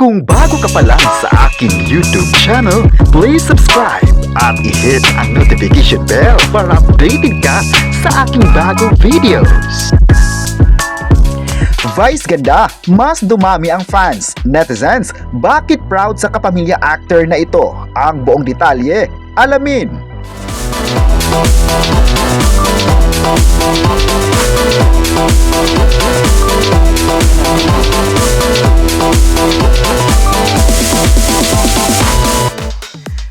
Kung bago ka pa lang sa aking YouTube channel, please subscribe at i-hit ang notification bell para updated ka sa aking bagong videos. Vice ganda, mas dumami ang fans. Netizens, bakit proud sa kapamilya actor na ito? Ang buong detalye, alamin.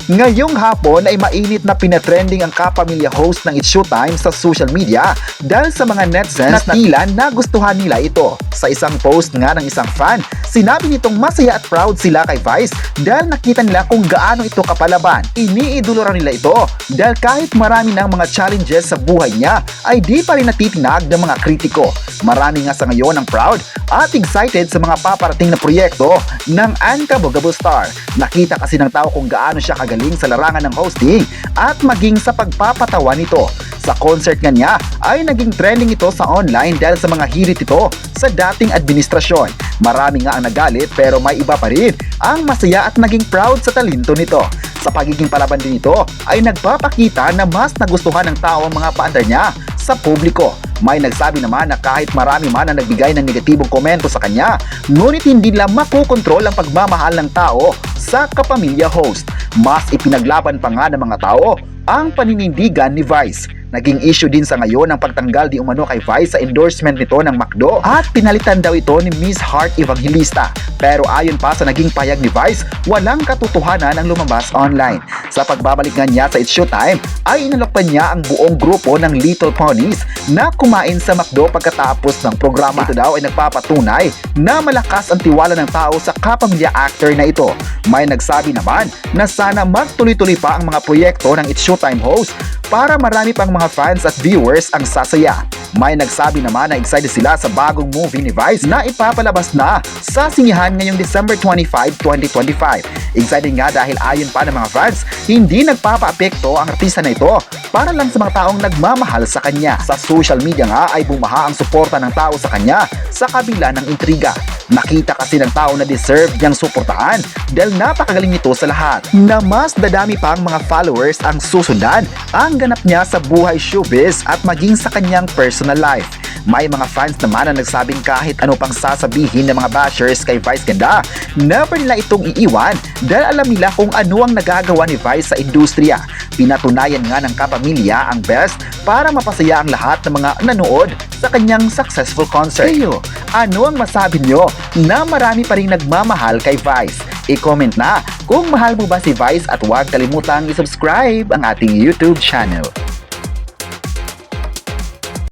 Ngayong hapon ay mainit na pinatrending ang kapamilya host ng It's Showtime sa social media dahil sa mga netizens na tila nagustuhan nila ito. Sa isang post nga ng isang fan, sinabi nitong masaya at proud sila kay Vice dahil nakita nila kung gaano ito kapalaban. Iniidolo nila ito dahil kahit marami ng mga challenges sa buhay niya ay di pa rin natitinag ng mga kritiko. Marami nga sa ngayon ang proud at excited sa mga paparating na proyekto ng Unkabogable Star. Nakita kasi ng tao kung gaano siya kagaling sa larangan ng hosting at maging sa pagpapatawa nito. Sa concert nga niya ay naging trending ito sa online dahil sa mga hirit ito sa dating administrasyon. Marami nga ang nagalit pero may iba pa rin ang masaya at naging proud sa talento nito. Sa pagiging palaban din ito ay nagpapakita na mas nagustuhan ng tao ang mga paandar niya sa publiko. May nagsabi naman na kahit marami man ang nagbigay ng negatibong komento sa kanya, ngunit hindi nila makukontrol ang pagmamahal ng tao sa kapamilya host. Mas ipinaglaban pa nga ng mga tao ang paninindigan ni Vice. Naging issue din sa ngayon ang pagtanggal di umano kay Vice sa endorsement nito ng McDo at pinalitan daw ito ni Miss Heart Evangelista. Pero ayon pa sa naging payag ni Vice, walang katotohanan ang lumabas online. Sa pagbabalik nga niya sa It's Showtime, ay inalok pa niya ang buong grupo ng Little Ponies na kumain sa McDo pagkatapos ng programa. Ito daw ay nagpapatunay na malakas ang tiwala ng tao sa kapamilya actor na ito. May nagsabi naman na sana magtuloy-tuloy pa ang mga proyekto ng It's Showtime host para marami pang mga fans at viewers ang sasaya. May nagsabi naman na excited sila sa bagong movie ni Vice na ipapalabas na sa sinihan ngayong December 25, 2025. Excited nga dahil ayon pa ng mga fans, hindi nagpapa-apekto ang artista na ito para lang sa mga taong nagmamahal sa kanya. Sa social media nga ay bumaha ang suporta ng tao sa kanya sa kabila ng intriga. Nakita kasi ng tao na deserve niyang suportahan dahil napakagaling nito sa lahat. Na mas dadami pa ang mga followers ang susundan ang ganap niya sa buhay showbiz at maging sa kanyang personal life. May mga fans naman na nagsabing kahit ano pang sasabihin ng mga bashers kay Vice ganda, never nila itong iiwan dahil alam nila kung ano ang nagagawa ni Vice sa industriya. Pinatunayan nga ng kapamilya ang best para mapasaya ang lahat ng mga nanood sa kanyang successful concert. Kayo, ano ang masabi nyo na marami pa rin nagmamahal kay Vice? I-comment na kung mahal mo ba si Vice at huwag kalimutang i-subscribe ang ating YouTube channel.